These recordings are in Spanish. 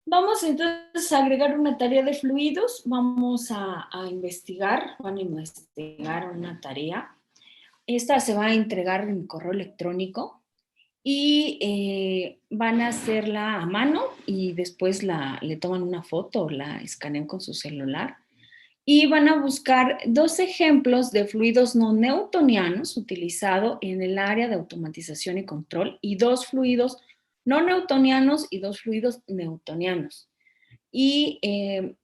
Vamos entonces a agregar una tarea de fluidos. Vamos a investigar, van a investigar una tarea. Esta se va a entregar en correo electrónico y van a hacerla a mano y después le toman una foto, la escanean con su celular y van a buscar dos ejemplos de fluidos no newtonianos utilizados en el área de automatización y control y dos fluidos no newtonianos y dos fluidos newtonianos. Y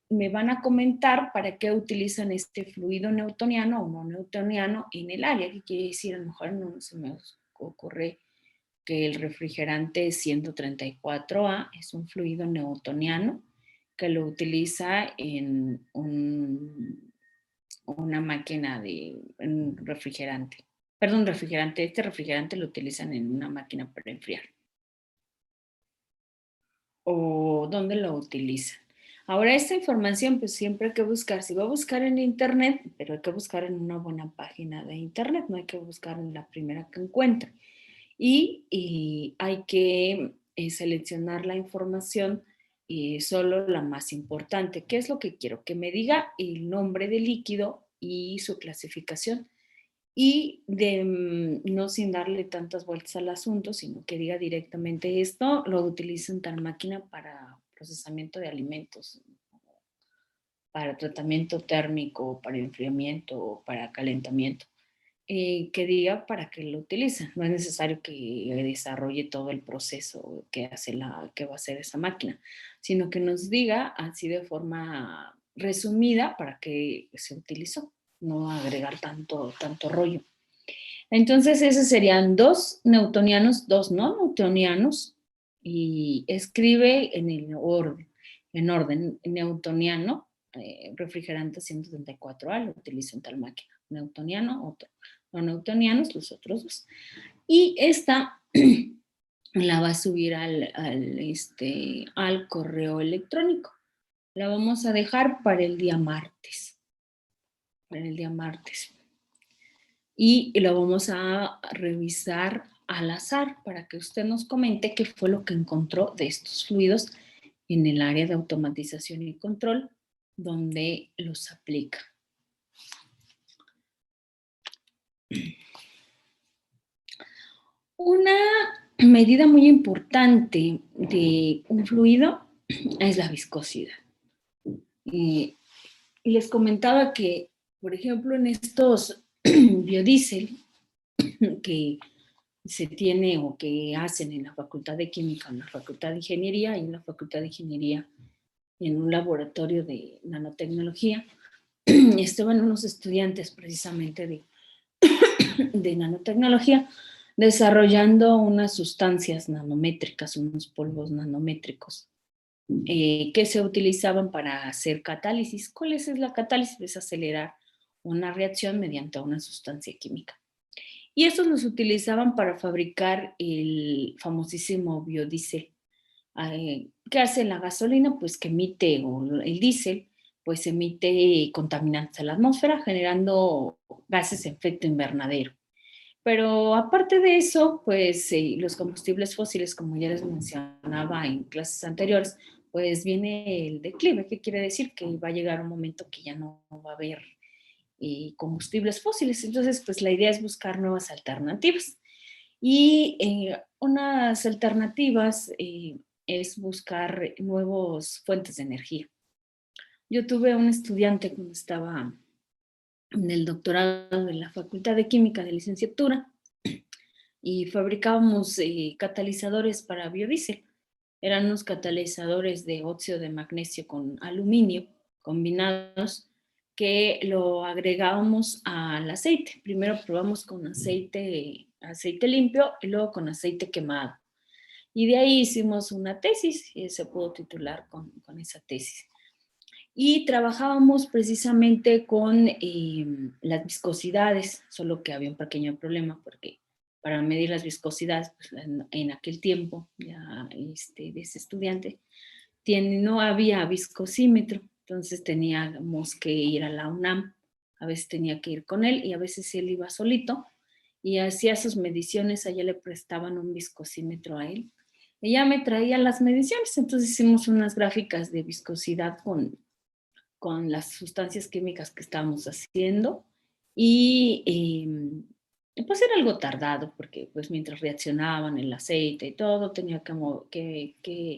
me van a comentar para qué utilizan este fluido newtoniano o no newtoniano en el área. ¿Qué quiere decir? A lo mejor no se me ocurre que el refrigerante 134A es un fluido newtoniano que lo utiliza en una máquina de un refrigerante. Perdón, refrigerante. Este refrigerante lo utilizan en una máquina para enfriar. ¿O dónde lo utilizan? Ahora, esta información, pues siempre hay que buscar. Si va a buscar en internet, pero hay que buscar en una buena página de internet, no hay que buscar en la primera que encuentre. Y hay que seleccionar la información y solo la más importante. ¿Qué es lo que quiero? Que me diga el nombre del líquido y su clasificación. Y no sin darle tantas vueltas al asunto, sino que diga directamente esto, lo utilizo en tal máquina para procesamiento de alimentos, para tratamiento térmico, para enfriamiento, para calentamiento. Que diga para qué lo utilizan. No es necesario que desarrolle todo el proceso que va a hacer esa máquina, sino que nos diga así de forma resumida para qué se utilizó, no agregar tanto rollo. Entonces, esos serían dos newtonianos, dos no newtonianos, y escribe en orden newtoniano, refrigerante 134A, lo utilizo en tal máquina, newtoniano, otro, no newtonianos, los otros dos. Y esta la va a subir al correo electrónico. La vamos a dejar para el día martes. Para el día martes. Y lo vamos a revisar al azar para que usted nos comente qué fue lo que encontró de estos fluidos en el área de automatización y control donde los aplica. Una medida muy importante de un fluido es la viscosidad. Y les comentaba que, por ejemplo, en estos biodiesel que se tiene o que hacen en la Facultad de Química, en la Facultad de Ingeniería y en la Facultad de Ingeniería en un laboratorio de nanotecnología, estaban unos estudiantes precisamente de nanotecnología desarrollando unas sustancias nanométricas, unos polvos nanométricos que se utilizaban para hacer catálisis. ¿Cuál es la catálisis? Es acelerar una reacción mediante una sustancia química. Y estos los utilizaban para fabricar el famosísimo biodiesel. ¿Qué hace la gasolina? Pues que emite, o el diésel, pues emite contaminantes a la atmósfera, generando gases de efecto invernadero. Pero aparte de eso, pues los combustibles fósiles, como ya les mencionaba en clases anteriores, pues viene el declive. ¿Qué quiere decir? Que va a llegar un momento que ya no va a haber combustibles fósiles. Entonces, pues la idea es buscar nuevas alternativas. Y unas alternativas es buscar nuevas fuentes de energía. Yo tuve un estudiante cuando estaba en el doctorado de la Facultad de Química de licenciatura y fabricábamos catalizadores para biodiesel. Eran unos catalizadores de óxido de magnesio con aluminio combinados que lo agregábamos al aceite. Primero probamos con aceite limpio y luego con aceite quemado. Y de ahí hicimos una tesis y se pudo titular con esa tesis. Y trabajábamos precisamente con las viscosidades, solo que había un pequeño problema porque para medir las viscosidades pues, en aquel tiempo ya de ese estudiante no había viscosímetro, entonces teníamos que ir a la UNAM, a veces tenía que ir con él y a veces él iba solito y hacía sus mediciones, allá le prestaban un viscosímetro a él ella me traía las mediciones, entonces hicimos unas gráficas de viscosidad con las sustancias químicas que estábamos haciendo y pues era algo tardado porque pues mientras reaccionaban el aceite y todo tenía que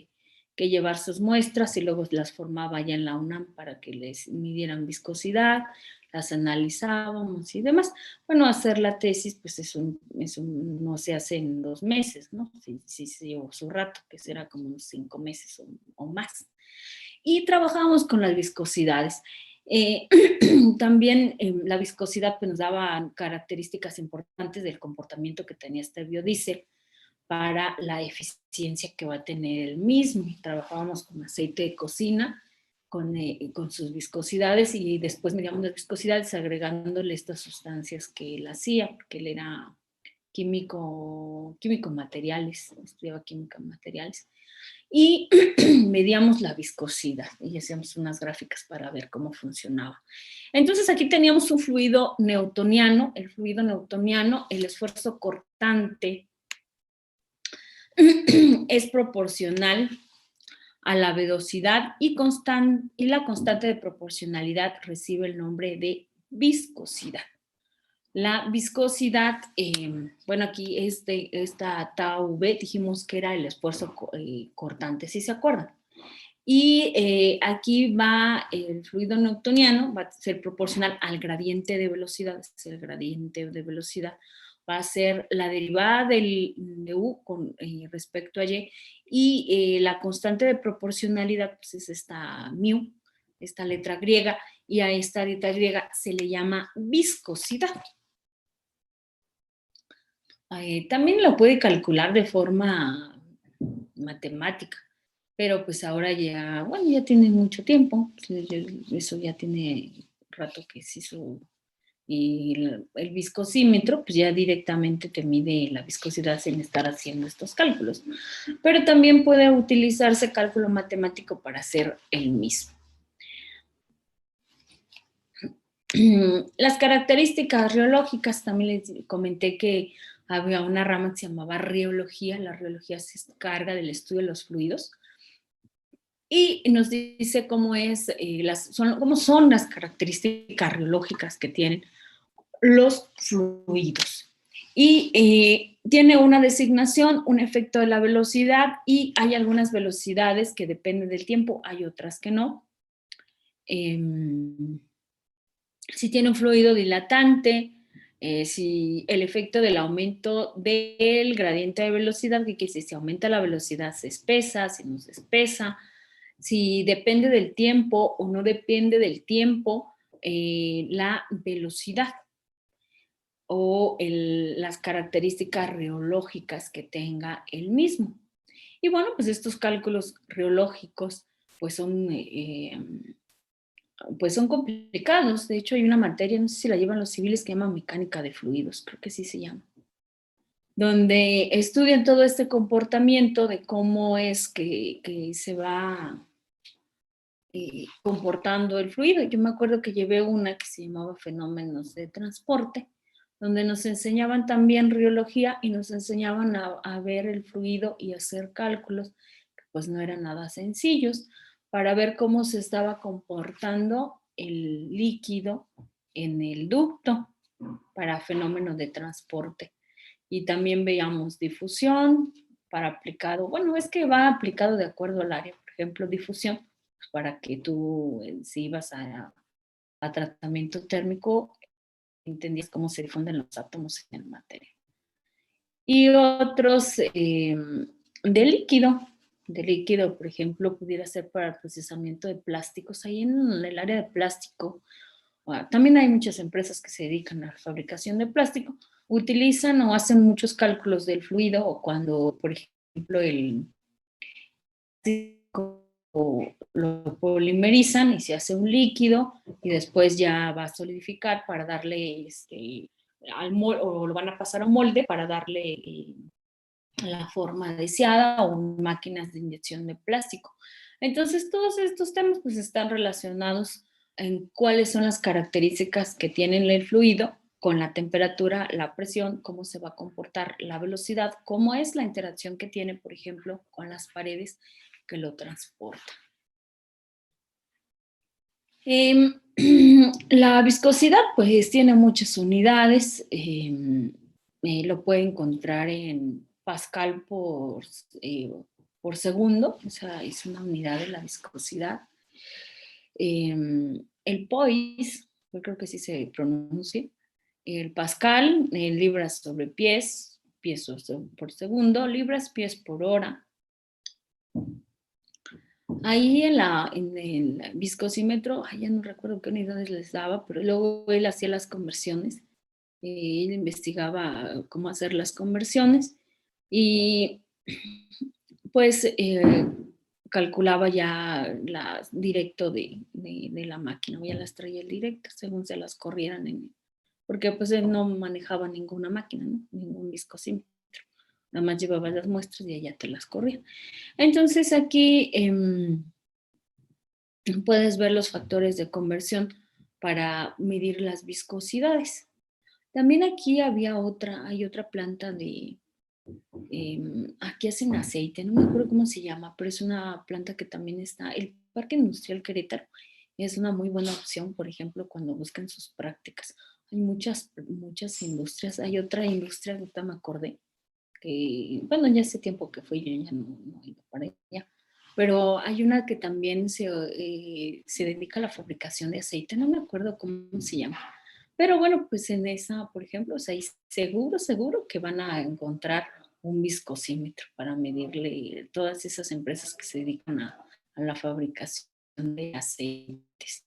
llevar sus muestras y luego las formaba ya en la UNAM para que les midieran viscosidad, las analizábamos y demás. Bueno, hacer la tesis pues eso no se hace en 2 meses, ¿no? Sí se llevó su rato, que será como unos 5 meses o más. Y trabajamos con las viscosidades. Eh, también la viscosidad pues, nos daba características importantes del comportamiento que tenía este biodiesel para la eficiencia que va a tener el mismo. Trabajábamos con aceite de cocina, con sus viscosidades y después medíamos las viscosidades agregándole estas sustancias que él hacía, porque él era químico materiales, estudiaba química materiales y medíamos la viscosidad y hacíamos unas gráficas para ver cómo funcionaba. Entonces aquí teníamos un fluido newtoniano, el fluido newtoniano, el esfuerzo cortante es proporcional a la velocidad y la constante de proporcionalidad recibe el nombre de viscosidad. La viscosidad, bueno, aquí esta tau v dijimos que era el esfuerzo cortante, ¿sí se acuerdan? Y aquí va el fluido newtoniano, va a ser proporcional al gradiente de velocidad, el gradiente de velocidad va a ser la derivada de u con respecto a y, y la constante de proporcionalidad pues es esta mu, esta letra griega, y a esta letra griega se le llama viscosidad. También lo puede calcular de forma matemática, pero pues ahora ya, bueno, ya tiene mucho tiempo, eso ya tiene rato que se hizo, y el viscosímetro pues ya directamente te mide la viscosidad sin estar haciendo estos cálculos, pero también puede utilizarse cálculo matemático para hacer el mismo. Las características riológicas, también les comenté que había una rama que se llamaba riología. La riología se encarga del estudio de los fluidos y nos dice cómo cómo son las características riológicas que tienen los fluidos. Y tiene una designación, un efecto de la velocidad, y hay algunas velocidades que dependen del tiempo, hay otras que no. Si tiene un fluido dilatante, si el efecto del aumento del gradiente de velocidad, que si aumenta la velocidad se espesa, si no se espesa, si depende del tiempo o no depende del tiempo, la velocidad o las características reológicas que tenga el mismo. Y bueno, pues estos cálculos reológicos pues son complicados. De hecho, hay una materia, no sé si la llevan los civiles, que llama mecánica de fluidos, creo que sí se llama, donde estudian todo este comportamiento de cómo es que se va comportando el fluido. Yo me acuerdo que llevé una que se llamaba fenómenos de transporte, donde nos enseñaban también riología y nos enseñaban a ver el fluido y hacer cálculos, que pues no eran nada sencillos, para ver cómo se estaba comportando el líquido en el ducto para fenómenos de transporte. Y también veíamos difusión para aplicado, bueno, es que va aplicado de acuerdo al área, por ejemplo, difusión, pues para que tú, si ibas a tratamiento térmico, entendías cómo se difunden los átomos en materia. Y otros de líquido, por ejemplo, pudiera ser para el procesamiento de plásticos. Ahí en el área de plástico, también hay muchas empresas que se dedican a la fabricación de plástico, utilizan o hacen muchos cálculos del fluido, o cuando, por ejemplo, lo polimerizan y se hace un líquido y después ya va a solidificar para darle al molde, o lo van a pasar a un molde para darle la forma deseada, o máquinas de inyección de plástico. Entonces todos estos temas pues están relacionados en cuáles son las características que tiene el fluido con la temperatura, la presión, cómo se va a comportar la velocidad, cómo es la interacción que tiene, por ejemplo, con las paredes que lo transportan. La viscosidad, pues, tiene muchas unidades. Lo puede encontrar en Pascal por segundo, o sea, es una unidad de la viscosidad. El poise, yo creo que sí se pronuncia, el Pascal, libras sobre pies, pies por segundo, libras, pies por hora. Ahí en el viscosímetro, ya no recuerdo qué unidades les daba, pero luego él hacía las conversiones, él investigaba cómo hacer las conversiones y pues calculaba ya directo de la máquina, ya las traía el directo según se las corrieran, porque pues él no manejaba ninguna máquina, ¿no? Ningún viscosímetro, nada más llevaba las muestras y ella te las corría. Entonces aquí puedes ver los factores de conversión para medir las viscosidades. También aquí hay otra planta de, aquí hacen aceite, no me acuerdo cómo se llama, pero es una planta que también está, el Parque Industrial Querétaro es una muy buena opción, por ejemplo, cuando buscan sus prácticas. Hay muchas industrias, hay otra industria, ahorita me acordé, que, bueno, ya hace tiempo que fui, yo ya no he ido para allá, pero hay una que también se dedica a la fabricación de aceite, no me acuerdo cómo se llama. Pero bueno, pues en esa, por ejemplo, o sea, seguro que van a encontrar un viscosímetro para medirle todas esas empresas que se dedican a la fabricación de aceites.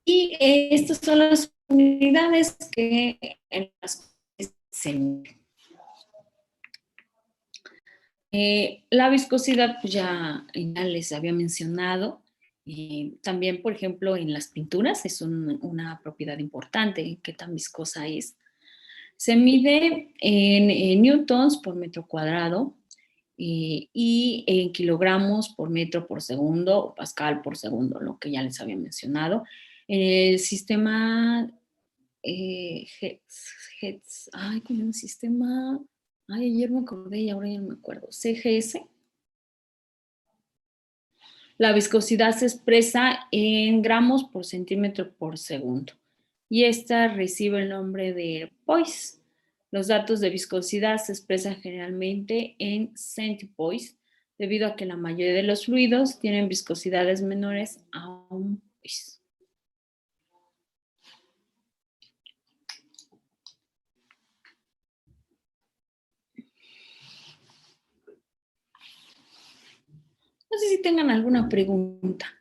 Y estas son las unidades en las que se miden. La viscosidad, pues ya les había mencionado. También, por ejemplo, en las pinturas es una propiedad importante, qué tan viscosa es. Se mide en newtons por metro cuadrado y en kilogramos por metro por segundo o pascal por segundo, lo que ya les había mencionado. El sistema Hertz, ¿cómo es el sistema? Ayer me acordé y ahora ya no me acuerdo. CGS. La viscosidad se expresa en gramos por centímetro por segundo y esta recibe el nombre de poise. Los datos de viscosidad se expresan generalmente en centipoise debido a que la mayoría de los fluidos tienen viscosidades menores a un poise. No sé si tengan alguna pregunta.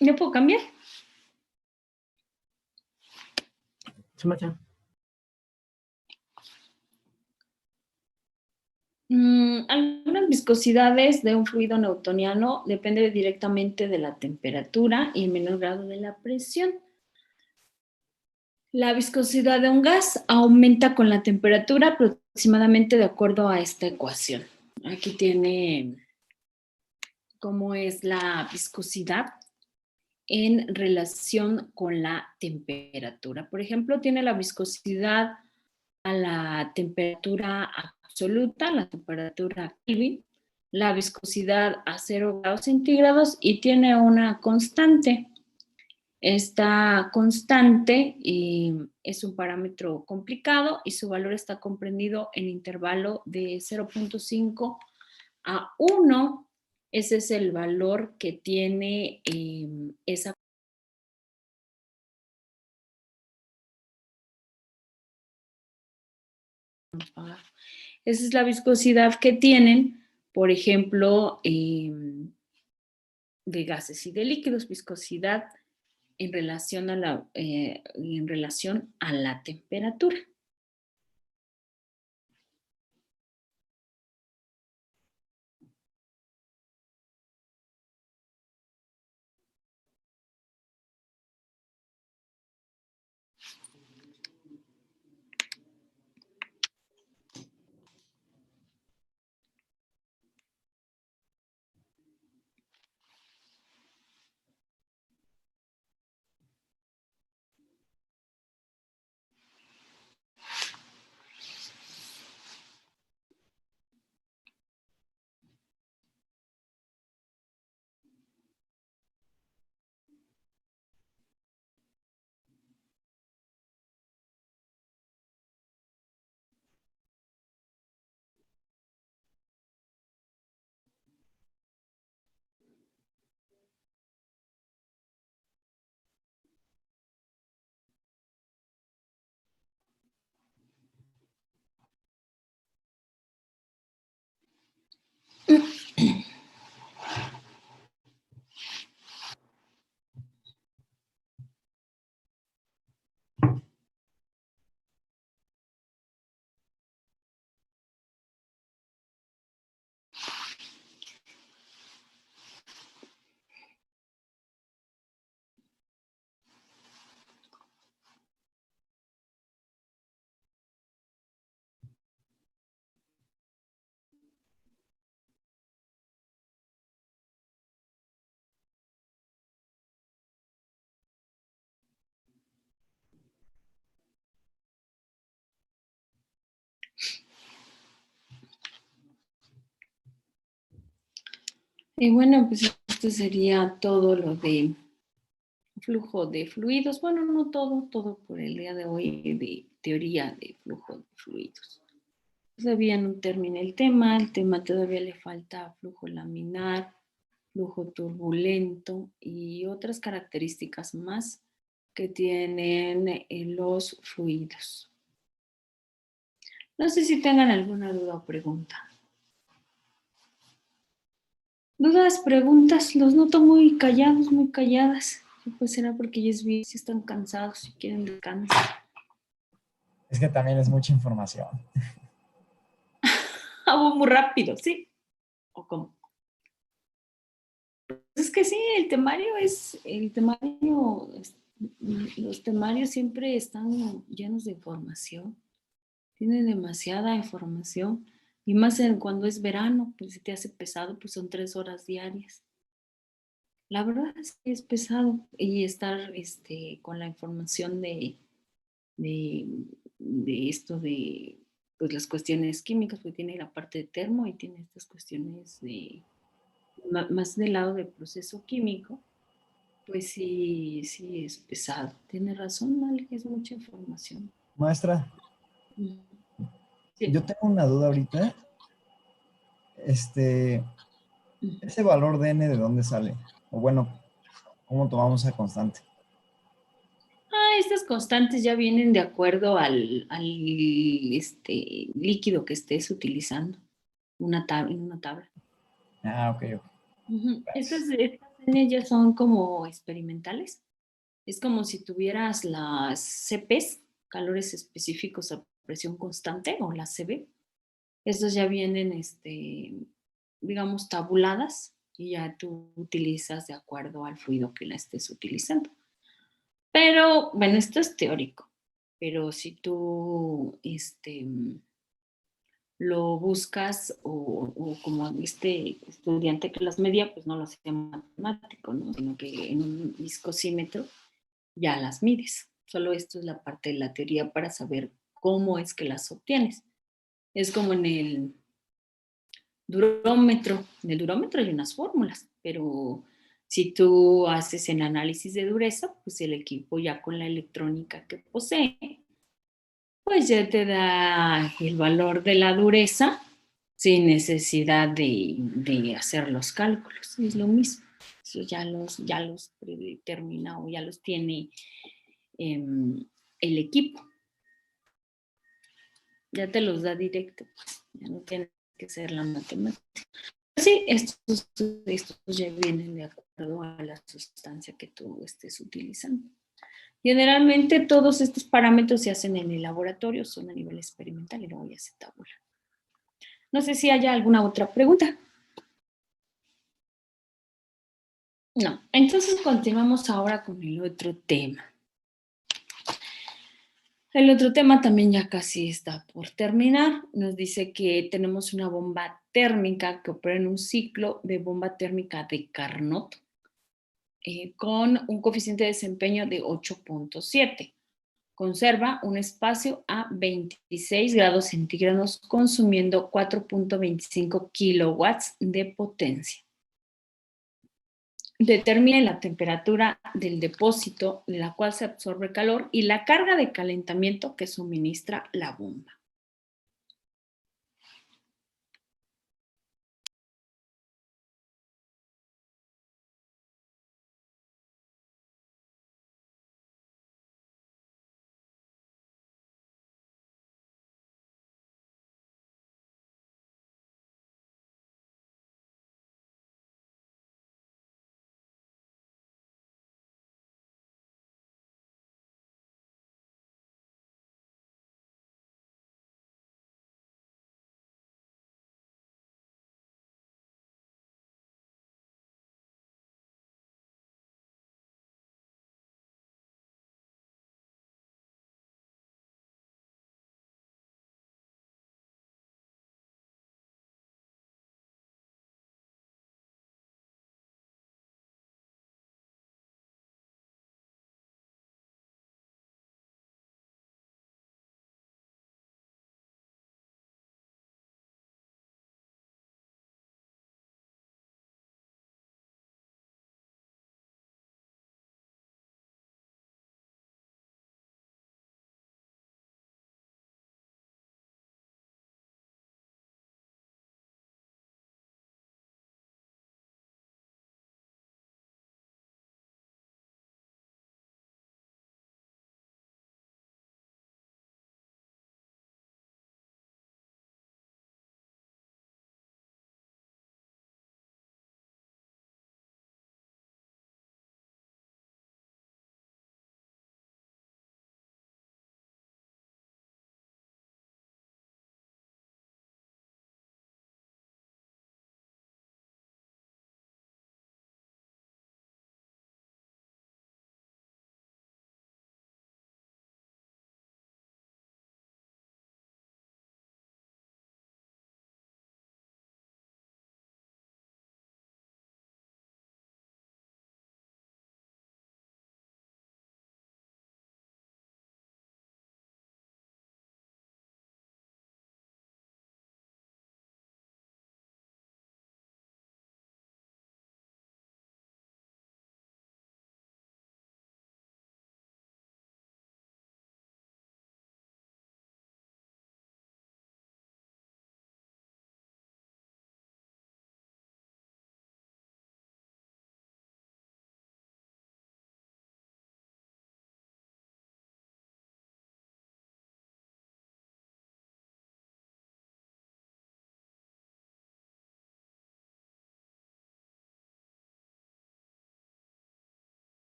¿No puedo cambiar? Algunas viscosidades de un fluido newtoniano dependen directamente de la temperatura y el menor grado de la presión. La viscosidad de un gas aumenta con la temperatura aproximadamente de acuerdo a esta ecuación. Aquí tiene cómo es la viscosidad en relación con la temperatura. Por ejemplo, tiene la viscosidad a la temperatura absoluta, la temperatura Kelvin, la viscosidad a 0 grados centígrados y tiene una constante. Esta constante es un parámetro complicado y su valor está comprendido en intervalo de 0.5 a 1. Ese es el valor que tiene esa. Esa es la viscosidad que tienen, por ejemplo, de gases y de líquidos, viscosidad en relación a la temperatura. Y bueno, pues esto sería todo lo de flujo de fluidos. Bueno, no todo por el día de hoy de teoría de flujo de fluidos. Todavía no termina el tema todavía le falta flujo laminar, flujo turbulento y otras características más que tienen los fluidos. No sé si tengan alguna duda o pregunta. Dudas, preguntas, los noto muy callados, muy calladas. Pues será porque ellos vi si están cansados, si quieren descansar. Es que también es mucha información. Hago muy rápido, ¿sí? ¿O cómo? Es que sí, los temarios siempre están llenos de información. Tienen demasiada información. Y más cuando es verano, pues si te hace pesado, pues son 3 horas diarias. La verdad es que es pesado y estar con la información de, de esto de pues, las cuestiones químicas, porque tiene la parte de termo y tiene estas cuestiones más del lado del proceso químico, pues sí, sí es pesado. Tiene razón, Ale, es mucha información. Maestra, Sí. yo tengo una duda ahorita. Ese valor de n, ¿de dónde sale? O bueno, ¿cómo tomamos esa constante? Estas constantes ya vienen de acuerdo al líquido que estés utilizando en una tabla. Ah, ok, ok. Estas N ya son como experimentales. Es como si tuvieras las CPs, calores específicos a presión constante, o las CB. Estos ya vienen, digamos, tabuladas y ya tú utilizas de acuerdo al fluido que la estés utilizando. Pero, bueno, esto es teórico, pero si tú lo buscas o como este estudiante que las medía, pues no lo hacía matemático, ¿no? Sino que en un viscosímetro ya las mides. Solo esto es la parte de la teoría para saber cómo es que las obtienes. Es como en el durómetro. En el durómetro hay unas fórmulas, pero Si tú haces el análisis de dureza, pues el equipo ya con la electrónica que posee, pues ya te da el valor de la dureza sin necesidad de hacer los cálculos. Es lo mismo. Eso ya los predetermina o ya los tiene el equipo. Ya te los da directo, pues. Ya no tienes que hacer la matemática. Sí, estos ya vienen de acuerdo a la sustancia que tú estés utilizando. Generalmente todos estos parámetros se hacen en el laboratorio, son a nivel experimental y luego ya se tabula. No sé si haya alguna otra pregunta. No, entonces continuamos ahora con el otro tema. El otro tema también ya casi está por terminar. Nos dice que tenemos una bomba térmica que opera en un ciclo de bomba térmica de Carnot con un coeficiente de desempeño de 8.7. Conserva un espacio a 26 grados centígrados consumiendo 4.25 kilowatts de potencia. Determine la temperatura del depósito de la cual se absorbe calor y la carga de calentamiento que suministra la bomba.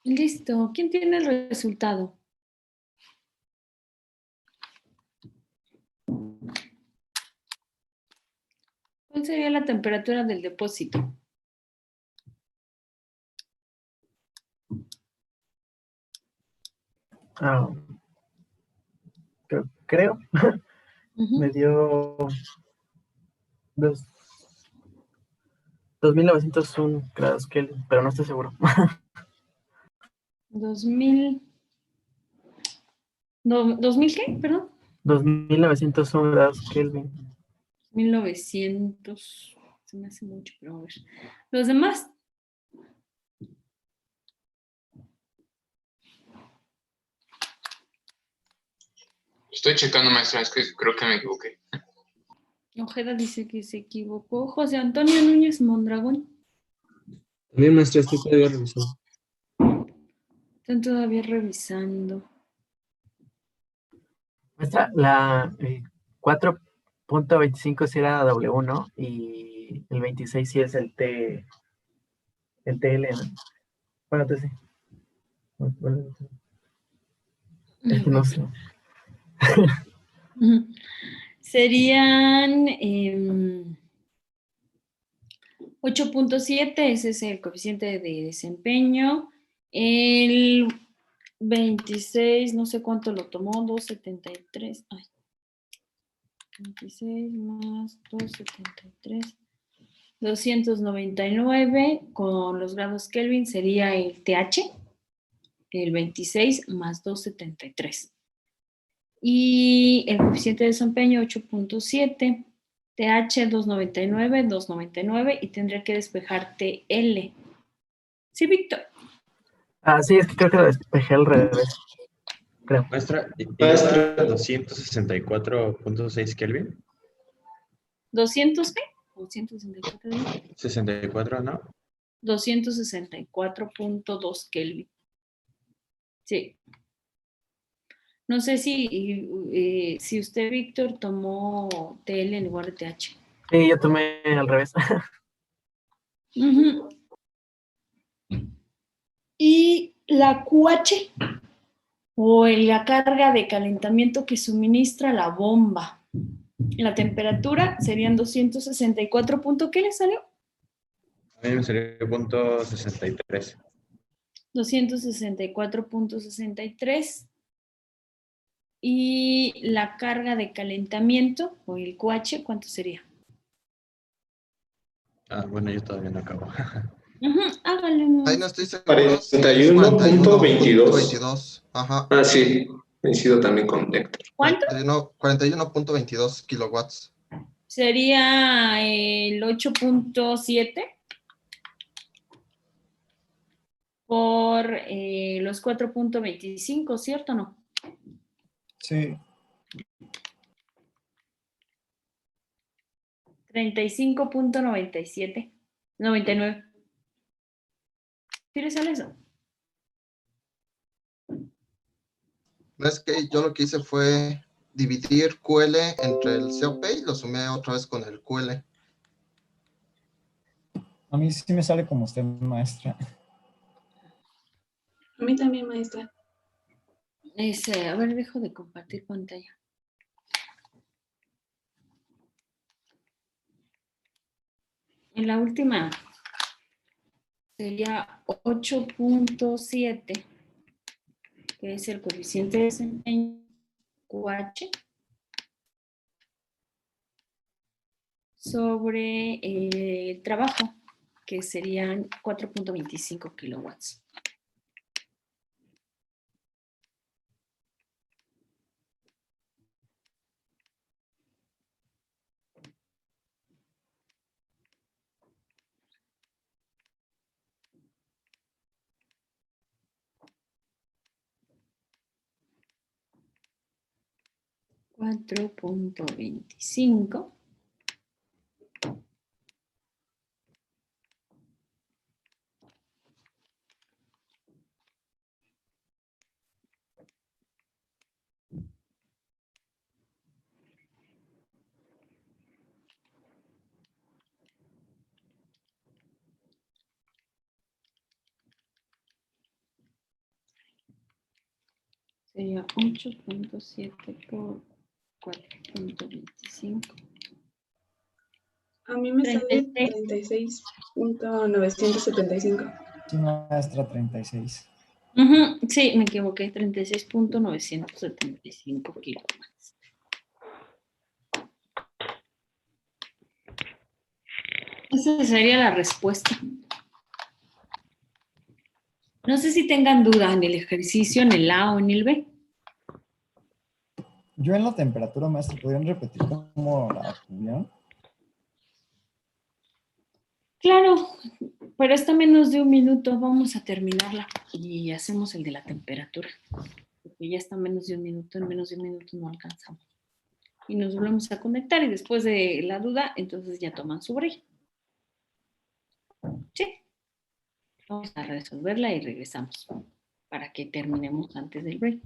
Listo. ¿Quién tiene el resultado? ¿Cuál sería la temperatura del depósito? Ah, creo. Me dio 2901 grados Kelvin, pero no estoy seguro. 2000. ¿2000 qué? Perdón. 2901 grados Kelvin. 1900. Se me hace mucho, pero a ver. Los demás. Estoy checando, maestra, es que creo que me equivoqué. Ojeda dice que se equivocó. José Antonio Núñez Mondragón. También, maestra, estoy todavía revisando. Están todavía revisando. Maestra, la 4.25 sí era W, ¿no? Y el 26 sí es el TL, ¿no? Bueno, entonces sí. Es que no sé. Serían 8.7, ese es el coeficiente de desempeño. El 26, no sé cuánto lo tomó, 273. Ay, 26 más 273. 299 con los grados Kelvin sería el TH, el 26 más 273. Y el coeficiente de desempeño 8.7, TH 299 y tendría que despejar TL. Sí, Víctor. Ah, sí, es que creo que lo despejé al revés. Creo. Maestra, Maestra. 264.6 Kelvin. 200, ¿qué? 264, 64, ¿no? 264.2 Kelvin. Sí. No sé si usted, Víctor, tomó TL en lugar de TH. Sí, yo tomé al revés. Uh-huh. Y la QH, o la carga de calentamiento que suministra la bomba. La temperatura serían 264. ¿Qué le salió? A mí me salió punto 63. 264.63. Y la carga de calentamiento, o el QH, ¿cuánto sería? Ah, bueno, yo todavía no acabo. Hágale. Ahí no estoy seguro. 41.22. Ajá. Ah, sí, coincido también con Héctor. ¿Cuánto? 41.22 kilowatts. Sería el 8.7 por los 4.25, ¿cierto o no? Sí. 35.97. 99. ¿Sí le sale eso? No, es que yo lo que hice fue dividir QL entre el COP y lo sumé otra vez con el QL. A mí sí me sale como usted, maestra. A mí también, maestra. A ver, dejo de compartir pantalla. En la última sería 8.7, que es el coeficiente de desempeño QH, sobre el trabajo, que serían 4.25 kilowatts. $4.25 Sería 8.7 por 4.25. A mí me sale 36. 36.975. Sí, maestra, 36. Ujú, sí, me equivoqué, 36.975 kilowatts. Esa sería la respuesta. No sé si tengan duda en el ejercicio, en el A o en el B. Yo en la temperatura, maestra, ¿podrían repetir cómo la tuvieron? Claro, pero está menos de un minuto. Vamos a terminarla y hacemos el de la temperatura. Porque ya está menos de un minuto. En menos de un minuto no alcanzamos. Y nos volvemos a conectar y después de la duda, entonces ya toman su break. Sí. Vamos a resolverla y regresamos para que terminemos antes del break.